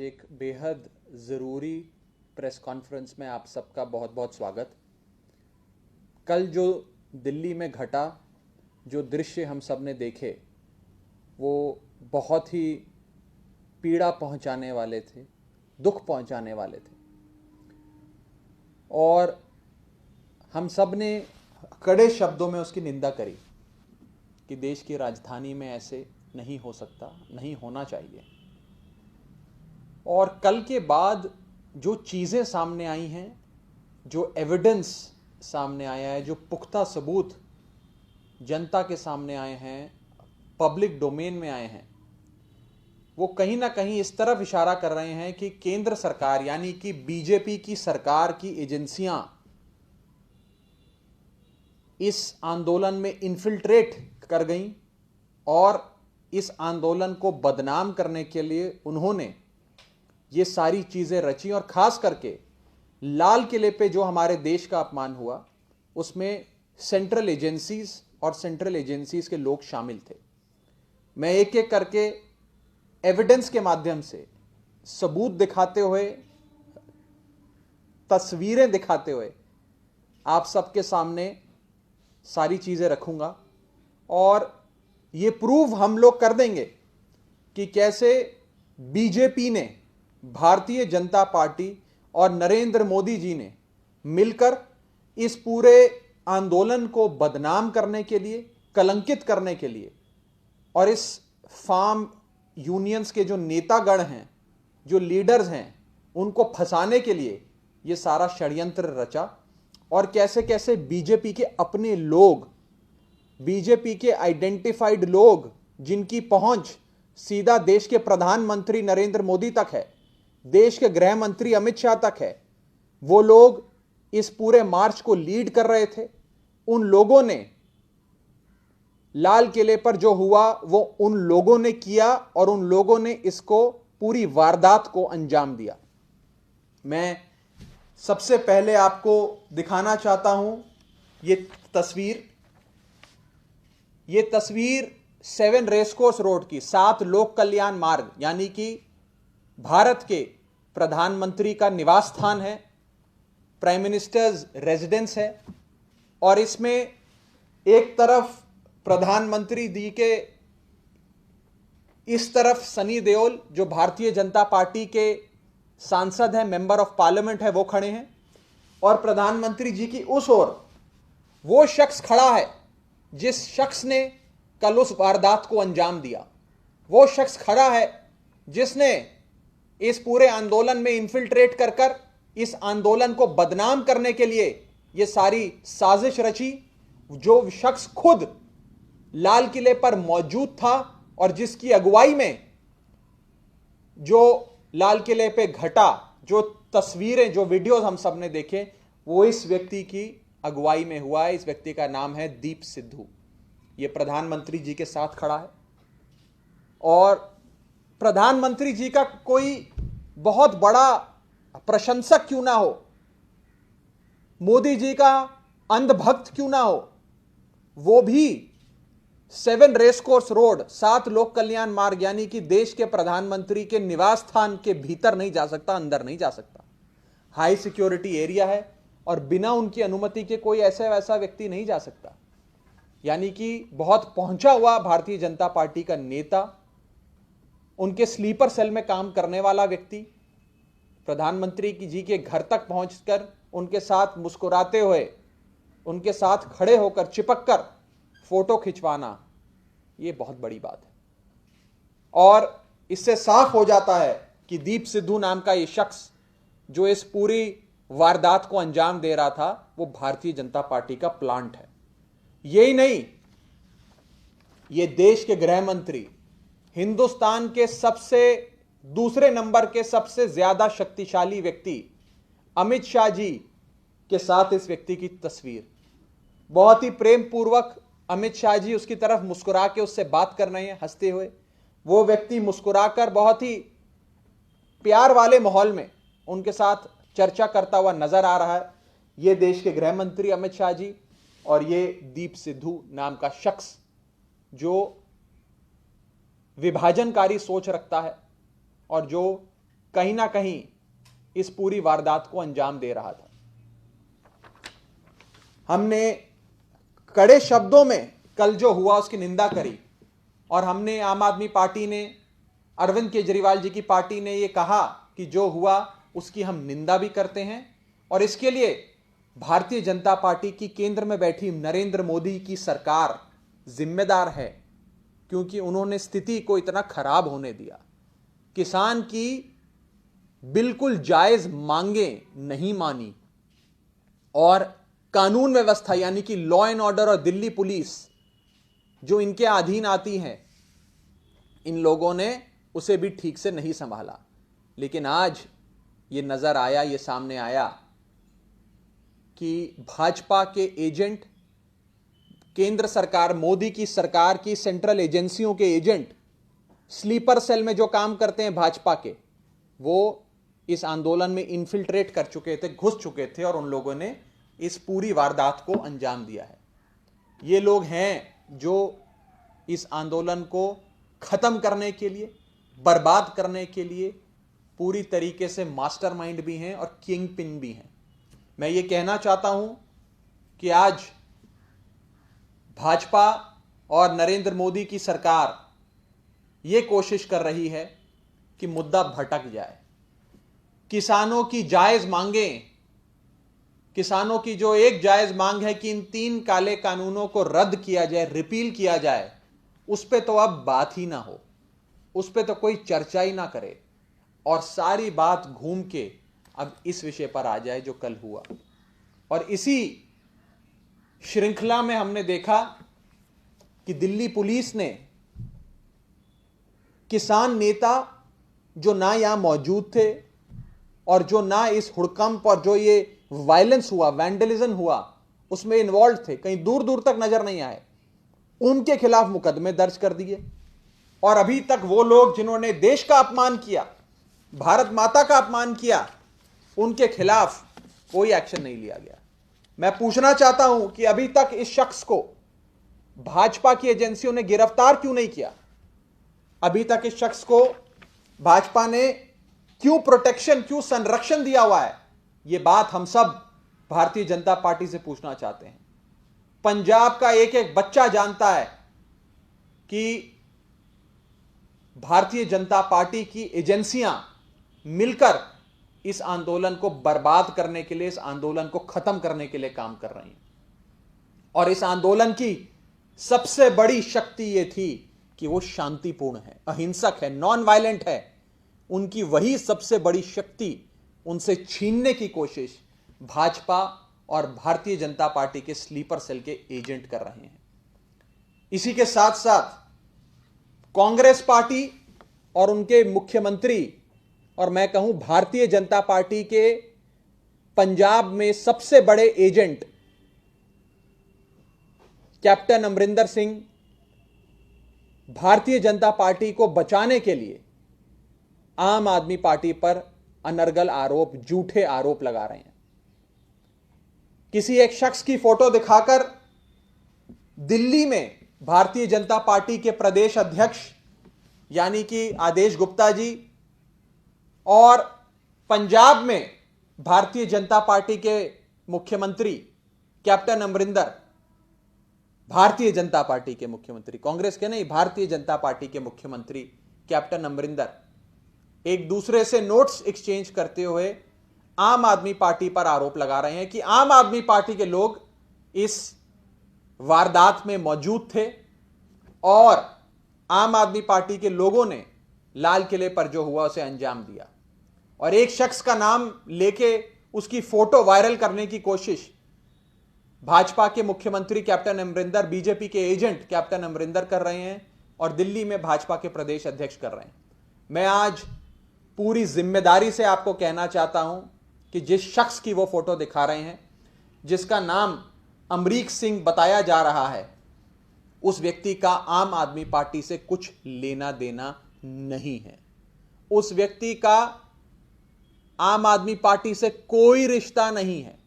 आज एक बेहद ज़रूरी प्रेस कॉन्फ्रेंस में आप सबका बहुत बहुत स्वागत। कल जो दिल्ली में घटा, जो दृश्य हम सब ने देखे, वो बहुत ही पीड़ा पहुंचाने वाले थे, दुख पहुंचाने वाले थे। और हम सब ने कड़े शब्दों में उसकी निंदा करी कि देश की राजधानी में ऐसे नहीं हो सकता, नहीं होना चाहिए। और कल के बाद जो चीज़ें सामने आई हैं, जो एविडेंस सामने आया है, जो पुख्ता सबूत जनता के सामने आए हैं, पब्लिक डोमेन में आए हैं, वो कहीं ना कहीं इस तरफ इशारा कर रहे हैं कि केंद्र सरकार यानी कि बीजेपी की सरकार की एजेंसियां इस आंदोलन में इन्फिल्ट्रेट कर गईं और इस आंदोलन को बदनाम करने के लिए उन्होंने ये सारी चीज़ें रची। और ख़ास करके लाल किले पे जो हमारे देश का अपमान हुआ, उसमें सेंट्रल एजेंसीज और सेंट्रल एजेंसीज के लोग शामिल थे। मैं एक एक करके एविडेंस के माध्यम से, सबूत दिखाते हुए, तस्वीरें दिखाते हुए आप सबके सामने सारी चीज़ें रखूंगा और ये प्रूव हम लोग कर देंगे कि कैसे बीजेपी ने, भारतीय जनता पार्टी और नरेंद्र मोदी जी ने मिलकर इस पूरे आंदोलन को बदनाम करने के लिए, कलंकित करने के लिए और इस फार्म यूनियंस के जो नेतागण हैं, जो लीडर्स हैं, उनको फंसाने के लिए ये सारा षड्यंत्र रचा। और कैसे कैसे बीजेपी के अपने लोग, बीजेपी के आइडेंटिफाइड लोग, जिनकी पहुंच सीधा देश के प्रधानमंत्री नरेंद्र मोदी तक है, देश के गृह मंत्री अमित शाह तक है, वो लोग इस पूरे मार्च को लीड कर रहे थे। उन लोगों ने, लाल किले पर जो हुआ वो उन लोगों ने किया और उन लोगों ने इसको, पूरी वारदात को अंजाम दिया। मैं सबसे पहले आपको दिखाना चाहता हूं ये तस्वीर। ये तस्वीर 7 रेसकोर्स रोड की, 7 लोक कल्याण मार्ग यानी कि भारत के प्रधानमंत्री का निवास स्थान है, प्राइम मिनिस्टर्स रेजिडेंस है। और इसमें एक तरफ प्रधानमंत्री जी के, इस तरफ सनी देओल जो भारतीय जनता पार्टी के सांसद हैं, मेंबर ऑफ पार्लियामेंट है, वो खड़े हैं। और प्रधानमंत्री जी की उस ओर वो शख्स खड़ा है जिस शख्स ने कल उस वारदात को अंजाम दिया। वो शख्स खड़ा है जिसने इस पूरे आंदोलन में इन्फिल्ट्रेट कर कर इस आंदोलन को बदनाम करने के लिए ये सारी साजिश रची। जो शख्स खुद लाल किले पर मौजूद था और जिसकी अगुवाई में जो लाल किले पे घटा, जो तस्वीरें, जो वीडियोस हम सब ने देखे, वो इस व्यक्ति की अगुवाई में हुआ है। इस व्यक्ति का नाम है दीप सिद्धू। ये प्रधानमंत्री जी के साथ खड़ा है और प्रधानमंत्री जी का कोई बहुत बड़ा प्रशंसक क्यों ना हो, मोदी जी का अंधभक्त क्यों ना हो, वो भी 7 रेसकोर्स रोड, 7 लोक कल्याण मार्ग यानी कि देश के प्रधानमंत्री के निवास स्थान के भीतर नहीं जा सकता, अंदर नहीं जा सकता। हाई सिक्योरिटी एरिया है और बिना उनकी अनुमति के कोई ऐसा वैसा व्यक्ति नहीं जा सकता। यानी कि बहुत पहुंचा हुआ भारतीय जनता पार्टी का नेता, उनके स्लीपर सेल में काम करने वाला व्यक्ति, प्रधानमंत्री जी के घर तक पहुंचकर उनके साथ मुस्कुराते हुए, उनके साथ खड़े होकर, चिपक कर फोटो खिंचवाना, ये बहुत बड़ी बात है। और इससे साफ हो जाता है कि दीप सिद्धू नाम का ये शख्स जो इस पूरी वारदात को अंजाम दे रहा था, वो भारतीय जनता पार्टी का प्लांट है। यही नहीं, ये देश के गृह मंत्री, हिंदुस्तान के दूसरे नंबर के सबसे ज्यादा शक्तिशाली व्यक्ति अमित शाह जी के साथ इस व्यक्ति की तस्वीर। बहुत ही प्रेम पूर्वक अमित शाह जी उसकी तरफ मुस्कुरा के उससे बात कर रहे हैं, हंसते हुए। वो व्यक्ति मुस्कुराकर बहुत ही प्यार वाले माहौल में उनके साथ चर्चा करता हुआ नजर आ रहा है। ये देश के गृह मंत्री अमित शाह जी और ये दीप सिद्धू नाम का शख्स जो विभाजनकारी सोच रखता है और जो कहीं ना कहीं इस पूरी वारदात को अंजाम दे रहा था। हमने कड़े शब्दों में कल जो हुआ उसकी निंदा करी और हमने, आम आदमी पार्टी ने, अरविंद केजरीवाल जी की पार्टी ने यह कहा कि जो हुआ उसकी हम निंदा भी करते हैं और इसके लिए भारतीय जनता पार्टी की केंद्र में बैठी नरेंद्र मोदी की सरकार जिम्मेदार है, क्योंकि उन्होंने स्थिति को इतना खराब होने दिया। किसान की बिल्कुल जायज मांगें नहीं मानी और कानून व्यवस्था यानी कि लॉ एंड ऑर्डर और दिल्ली पुलिस जो इनके अधीन आती है, इन लोगों ने उसे भी ठीक से नहीं संभाला। लेकिन आज ये नजर आया, ये सामने आया कि भाजपा के एजेंट, केंद्र सरकार, मोदी की सरकार की सेंट्रल एजेंसियों के एजेंट, स्लीपर सेल में जो काम करते हैं भाजपा के, वो इस आंदोलन में इन्फिल्ट्रेट कर चुके थे, घुस चुके थे और उन लोगों ने इस पूरी वारदात को अंजाम दिया है। ये लोग हैं जो इस आंदोलन को खत्म करने के लिए, बर्बाद करने के लिए पूरी तरीके से मास्टरमाइंड भी हैं और किंग पिन भी हैं। मैं ये कहना चाहता हूं कि आज भाजपा और नरेंद्र मोदी की सरकार ये कोशिश कर रही है कि मुद्दा भटक जाए। किसानों की जायज मांगें, किसानों की जो एक जायज मांग है कि इन 3 काले कानूनों को रद्द किया जाए, रिपील किया जाए, उस पे तो अब बात ही ना हो, उस पे तो कोई चर्चा ही ना करे और सारी बात घूम के अब इस विषय पर आ जाए जो कल हुआ। और इसी श्रृंखला में हमने देखा कि दिल्ली पुलिस ने किसान नेता जो ना यहां मौजूद थे और जो ना इस हुड़कंप और जो ये वायलेंस हुआ, वैंडलिज्म हुआ, उसमें इन्वॉल्व थे, कहीं दूर दूर तक नजर नहीं आए, उनके खिलाफ मुकदमे दर्ज कर दिए। और अभी तक वो लोग जिन्होंने देश का अपमान किया, भारत माता का अपमान किया, उनके खिलाफ कोई एक्शन नहीं लिया गया। मैं पूछना चाहता हूं कि अभी तक इस शख्स को भाजपा की एजेंसियों ने गिरफ्तार क्यों नहीं किया? अभी तक इस शख्स को भाजपा ने क्यों प्रोटेक्शन, क्यों संरक्षण दिया हुआ है? यह बात हम सब भारतीय जनता पार्टी से पूछना चाहते हैं। पंजाब का एक एक बच्चा जानता है कि भारतीय जनता पार्टी की एजेंसियां मिलकर इस आंदोलन को बर्बाद करने के लिए, इस आंदोलन को खत्म करने के लिए काम कर रही हैं। और इस आंदोलन की सबसे बड़ी शक्ति यह थी कि वो शांतिपूर्ण है, अहिंसक है, नॉन वायलेंट है। उनकी वही सबसे बड़ी शक्ति उनसे छीनने की कोशिश भाजपा और भारतीय जनता पार्टी के स्लीपर सेल के एजेंट कर रहे हैं। इसी के साथ साथ कांग्रेस पार्टी और उनके मुख्यमंत्री, और मैं कहूं भारतीय जनता पार्टी के पंजाब में सबसे बड़े agent captain Amarinder Singh, Bharatiya Janata party को बचाने के लिए आम आदमी पार्टी पर अनर्गल आरोप, झूठे आरोप लगा रहे हैं। किसी एक शख्स की फोटो दिखाकर दिल्ली में भारतीय जनता पार्टी के प्रदेश अध्यक्ष यानी कि आदेश गुप्ता जी और पंजाब में भारतीय जनता पार्टी के मुख्यमंत्री कैप्टन अमरिंदर, भारतीय जनता पार्टी के मुख्यमंत्री, कांग्रेस के नहीं, भारतीय जनता पार्टी के मुख्यमंत्री कैप्टन अमरिंदर एक दूसरे से नोट्स एक्सचेंज करते हुए आम आदमी पार्टी पर आरोप लगा रहे हैं कि आम आदमी पार्टी के लोग इस वारदात में मौजूद थे और आम आदमी पार्टी के लोगों ने लाल किले पर जो हुआ उसे अंजाम दिया। और एक शख्स का नाम लेके उसकी फोटो वायरल करने की कोशिश भाजपा के मुख्यमंत्री कैप्टन अमरिंदर, बीजेपी के एजेंट कैप्टन अमरिंदर कर रहे हैं और दिल्ली में भाजपा के प्रदेश अध्यक्ष कर रहे हैं। मैं आज पूरी जिम्मेदारी से आपको कहना चाहता हूं कि जिस शख्स की वो फोटो दिखा रहे हैं, जिसका नाम अमरीक सिंह बताया जा रहा है, उस व्यक्ति का आम आदमी पार्टी से कुछ लेना देना नहीं है। उस व्यक्ति का आम आदमी पार्टी से कोई रिश्ता नहीं है।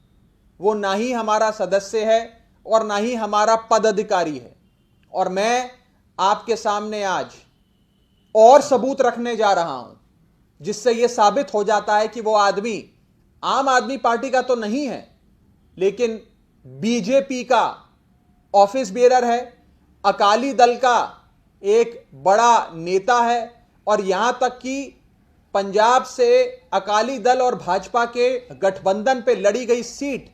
वो ना ही हमारा सदस्य है और ना ही हमारा पदाधिकारी है। और मैं आपके सामने आज और सबूत रखने जा रहा हूं जिससे यह साबित हो जाता है कि वो आदमी आम आदमी पार्टी का तो नहीं है, लेकिन बीजेपी का ऑफिस बेरर है, अकाली दल का एक बड़ा नेता है, और यहां तक कि पंजाब से अकाली दल और भाजपा के गठबंधन पे लड़ी गई सीट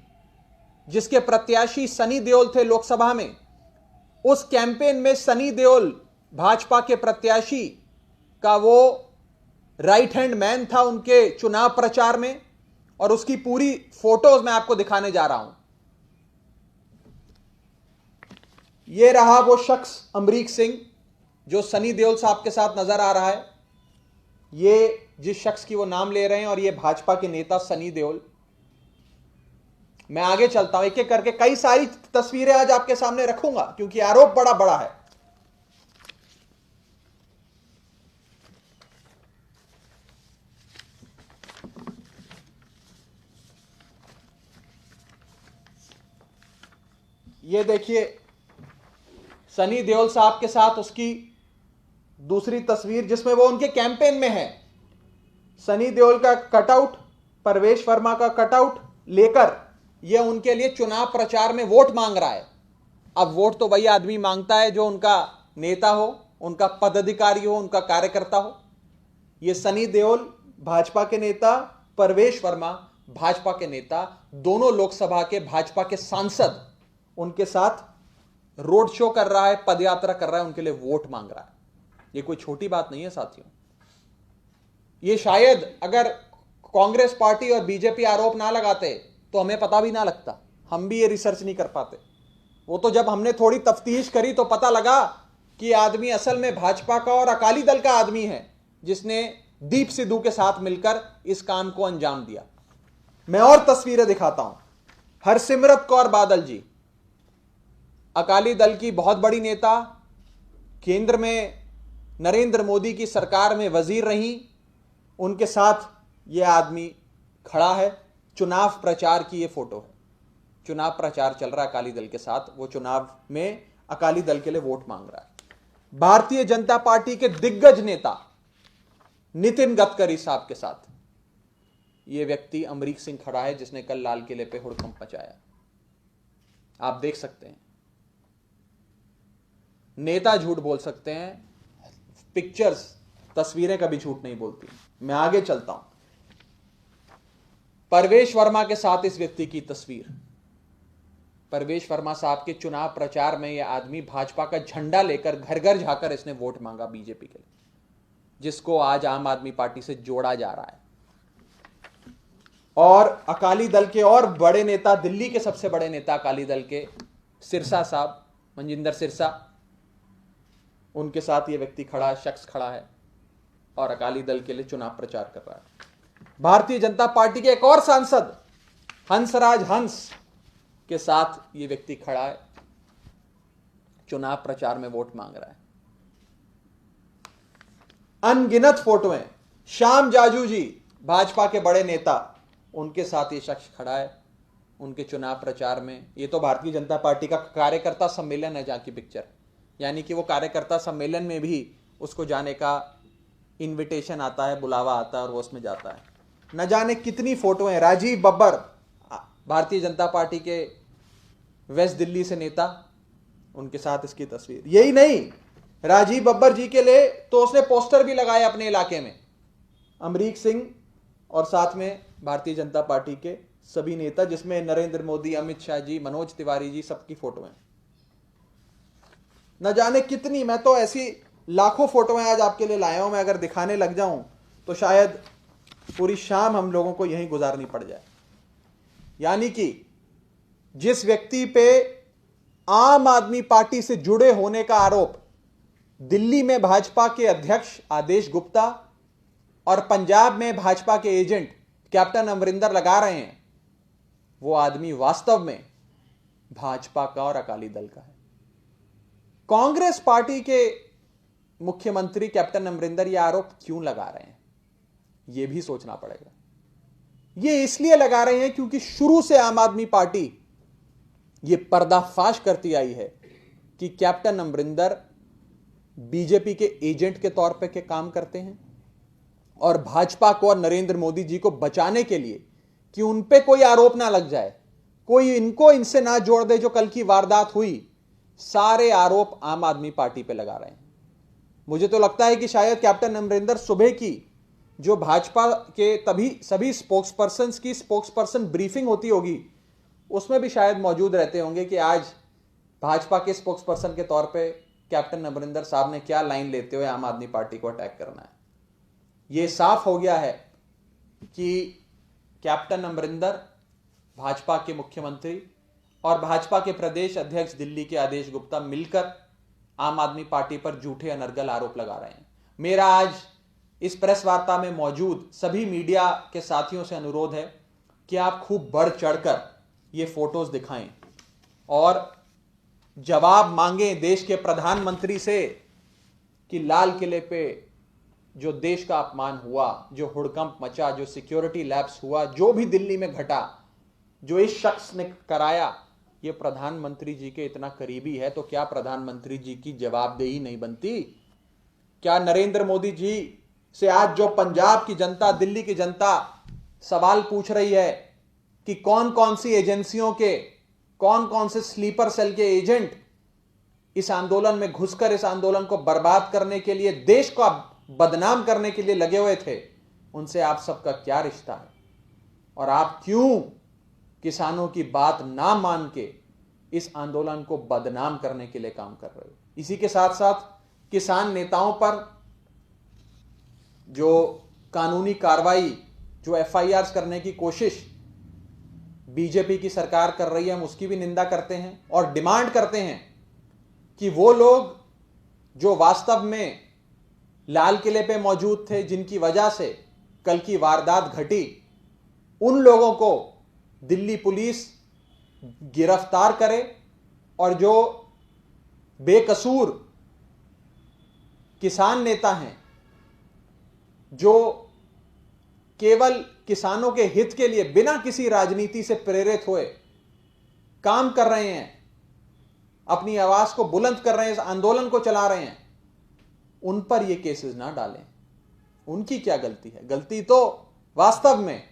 जिसके प्रत्याशी सनी देओल थे लोकसभा में, उस कैंपेन में सनी देओल भाजपा के प्रत्याशी का वो राइट हैंड मैन था उनके चुनाव प्रचार में, और उसकी पूरी फोटोज मैं आपको दिखाने जा रहा हूं। ये रहा वो शख्स अमरीक सिंह जो सनी देओल साहब के साथ नजर आ रहा है। ये जिस शख्स की वो नाम ले रहे हैं, और ये भाजपा के नेता सनी देओल। मैं आगे चलता हूं, एक एक करके कई सारी तस्वीरें आज आपके सामने रखूंगा क्योंकि आरोप बड़ा बड़ा है। ये देखिए सनी देओल साहब के साथ उसकी दूसरी तस्वीर जिसमें वो उनके कैंपेन में है। सनी देओल का कटआउट, परवेश वर्मा का कटआउट लेकर ये उनके लिए चुनाव प्रचार में वोट मांग रहा है। अब वोट तो वही आदमी मांगता है जो उनका नेता हो, उनका पदाधिकारी हो, उनका कार्यकर्ता हो। ये सनी देओल भाजपा के नेता, परवेश वर्मा भाजपा के नेता, दोनों लोकसभा के भाजपा के सांसद उनके साथ रोड शो कर रहा है, पदयात्रा कर रहा है, उनके लिए वोट मांग रहा है। ये कोई छोटी बात नहीं है साथियों। ये शायद अगर कांग्रेस पार्टी और बीजेपी आरोप ना लगाते तो हमें पता भी ना लगता, हम भी ये रिसर्च नहीं कर पाते। वो तो जब हमने थोड़ी तफ्तीश करी तो पता लगा कि आदमी असल में भाजपा का और अकाली दल का आदमी है जिसने दीप सिद्धू के साथ मिलकर इस काम को अंजाम दिया। मैं और तस्वीरें दिखाता हूं। हरसिमरत कौर बादल जी अकाली दल की बहुत बड़ी नेता, केंद्र में नरेंद्र मोदी की सरकार में वजीर रही, उनके साथ यह आदमी खड़ा है। चुनाव प्रचार की यह फोटो है। चुनाव प्रचार चल रहा है अकाली दल के साथ, वो चुनाव में अकाली दल के लिए वोट मांग रहा है। भारतीय जनता पार्टी के दिग्गज नेता नितिन गडकरी साहब के साथ यह व्यक्ति अमरीक सिंह खड़ा है जिसने कल लाल किले पे हुड़कंप मचाया। आप देख सकते हैं, नेता झूठ बोल सकते हैं, पिक्चर्स, तस्वीरें कभी झूठ नहीं बोलती। मैं आगे चलता हूं। परवेश वर्मा के साथ इस व्यक्ति की तस्वीर। परवेश वर्मा साहब के चुनाव प्रचार में यह आदमी भाजपा का झंडा लेकर घर घर जाकर इसने वोट मांगा बीजेपी के लिए, जिसको आज आम आदमी पार्टी से जोड़ा जा रहा है। और अकाली दल के और बड़े नेता, दिल्ली के सबसे बड़े नेता अकाली दल के सिरसा साहब, मनजिंदर सिरसा, उनके साथ ये व्यक्ति खड़ा है, शख्स खड़ा है और अकाली दल के लिए चुनाव प्रचार कर रहा है। भारतीय जनता पार्टी के एक और सांसद हंसराज हंस के साथ ये व्यक्ति खड़ा है, चुनाव प्रचार में वोट मांग रहा है। अनगिनत फोटोएं, श्याम जाजू जी भाजपा के बड़े नेता, उनके साथ ये शख्स खड़ा है उनके चुनाव प्रचार में। ये तो भारतीय जनता पार्टी का कार्यकर्ता सम्मेलन है जहां की पिक्चर, यानी कि वो कार्यकर्ता सम्मेलन में भी उसको जाने का इनविटेशन आता है, बुलावा आता है और वो उसमें जाता है। न जाने कितनी फोटोएं। राजीव बब्बर भारतीय जनता पार्टी के वेस्ट दिल्ली से नेता, उनके साथ इसकी तस्वीर। यही नहीं, राजीव बब्बर जी के लिए तो उसने पोस्टर भी लगाए अपने इलाके में। अमरीक सिंह और साथ में भारतीय जनता पार्टी के सभी नेता, जिसमें नरेंद्र मोदी, अमित शाह जी, मनोज तिवारी जी, सबकी फोटो हैं। न जाने कितनी, मैं तो ऐसी लाखों फोटोएं आज आपके लिए लाया हूं। मैं अगर दिखाने लग जाऊं तो शायद पूरी शाम हम लोगों को यहीं गुजारनी पड़ जाए। यानी कि जिस व्यक्ति पे आम आदमी पार्टी से जुड़े होने का आरोप दिल्ली में भाजपा के अध्यक्ष आदेश गुप्ता और पंजाब में भाजपा के एजेंट कैप्टन अमरिंदर लगा रहे हैं, वो आदमी वास्तव में भाजपा का और अकाली दल का है। कांग्रेस पार्टी के मुख्यमंत्री कैप्टन अमरिंदर ये आरोप क्यों लगा रहे हैं, यह भी सोचना पड़ेगा। ये इसलिए लगा रहे हैं क्योंकि शुरू से आम आदमी पार्टी ये पर्दाफाश करती आई है कि कैप्टन अमरिंदर बीजेपी के एजेंट के तौर पे के काम करते हैं। और भाजपा को और नरेंद्र मोदी जी को बचाने के लिए कि उन पे कोई आरोप ना लग जाए, कोई इनको इनसे ना जोड़ दे जो कल की वारदात हुई, सारे आरोप आम आदमी पार्टी पे लगा रहे हैं। मुझे तो लगता है कि शायद कैप्टन अमरिंदर सुबह की जो भाजपा के तभी सभी स्पोक्सपर्सन्स की स्पोक्सपर्सन ब्रीफिंग होती होगी, उसमें भी शायद मौजूद रहते होंगे कि आज भाजपा के स्पोक्सपर्सन के तौर पे कैप्टन अमरिंदर साहब ने क्या लाइन लेते हुए आम आदमी पार्टी को अटैक करना है। यह साफ हो गया है कि कैप्टन अमरिंदर, भाजपा के मुख्यमंत्री और भाजपा के प्रदेश अध्यक्ष दिल्ली के आदेश गुप्ता मिलकर आम आदमी पार्टी पर झूठे अनर्गल आरोप लगा रहे हैं। मेरा आज इस प्रेस वार्ता में मौजूद सभी मीडिया के साथियों से अनुरोध है कि आप खूब बढ़ चढ़कर ये फोटोज दिखाएं और जवाब मांगें देश के प्रधानमंत्री से कि लाल किले पे जो देश का अपमान हुआ, जो हुड़कंप मचा, जो सिक्योरिटी लैप्स हुआ, जो भी दिल्ली में घटा, जो इस शख्स ने कराया, ये प्रधानमंत्री जी के इतना करीबी है, तो क्या प्रधानमंत्री जी की जवाबदेही नहीं बनती? क्या नरेंद्र मोदी जी से आज जो पंजाब की जनता, दिल्ली की जनता सवाल पूछ रही है कि कौन कौन सी एजेंसियों के, कौन कौन से स्लीपर सेल के एजेंट इस आंदोलन में घुसकर इस आंदोलन को बर्बाद करने के लिए, देश को बदनाम करने के लिए लगे हुए थे, उनसे आप सबका क्या रिश्ता है? और आप क्यों किसानों की बात ना मान के इस आंदोलन को बदनाम करने के लिए काम कर रहे हो? इसी के साथ साथ किसान नेताओं पर जो कानूनी कार्रवाई, जो एफआईआर करने की कोशिश बीजेपी की सरकार कर रही है, हम उसकी भी निंदा करते हैं और डिमांड करते हैं कि वो लोग जो वास्तव में लाल किले पे मौजूद थे, जिनकी वजह से कल की वारदात घटी, उन लोगों को दिल्ली पुलिस गिरफ्तार करे और जो बेकसूर किसान नेता हैं, जो केवल किसानों के हित के लिए बिना किसी राजनीति से प्रेरित हुए काम कर रहे हैं, अपनी आवाज को बुलंद कर रहे हैं, इस आंदोलन को चला रहे हैं, उन पर ये केसेस ना डालें। उनकी क्या गलती है? गलती तो वास्तव में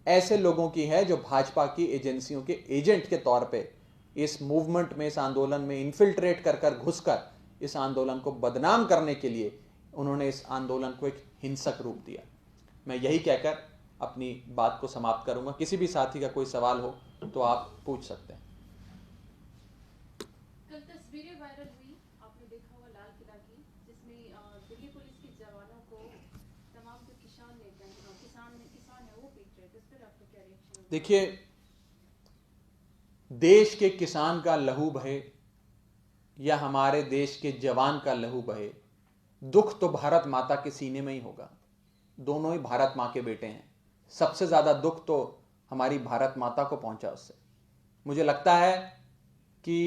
ऐसे लोगों की है जो भाजपा की एजेंसियों के एजेंट के तौर पे इस मूवमेंट में, इस आंदोलन में इन्फिल्ट्रेट कर घुसकर इस आंदोलन को बदनाम करने के लिए उन्होंने इस आंदोलन को एक हिंसक रूप दिया। मैं यही कहकर अपनी बात को समाप्त करूंगा। किसी भी साथी का कोई सवाल हो तो आप पूछ सकते हैं। कल तस्वीरें वायरल हुई, आपने देखा होगा लाल किला की, जिसमें दिल्ली पुलिस के जवानों को तमाम जो किसान नेता हैं, किसान है वो पीट रहे थे। इस पर आपका क्या रिएक्शन है? देखिए, देश के किसान का लहू बहे या हमारे देश के जवान का लहू बहे, दुख तो भारत माता के सीने में ही होगा। दोनों ही भारत मां के बेटे हैं। सबसे ज्यादा दुख तो हमारी भारत माता को पहुंचा उससे। मुझे लगता है कि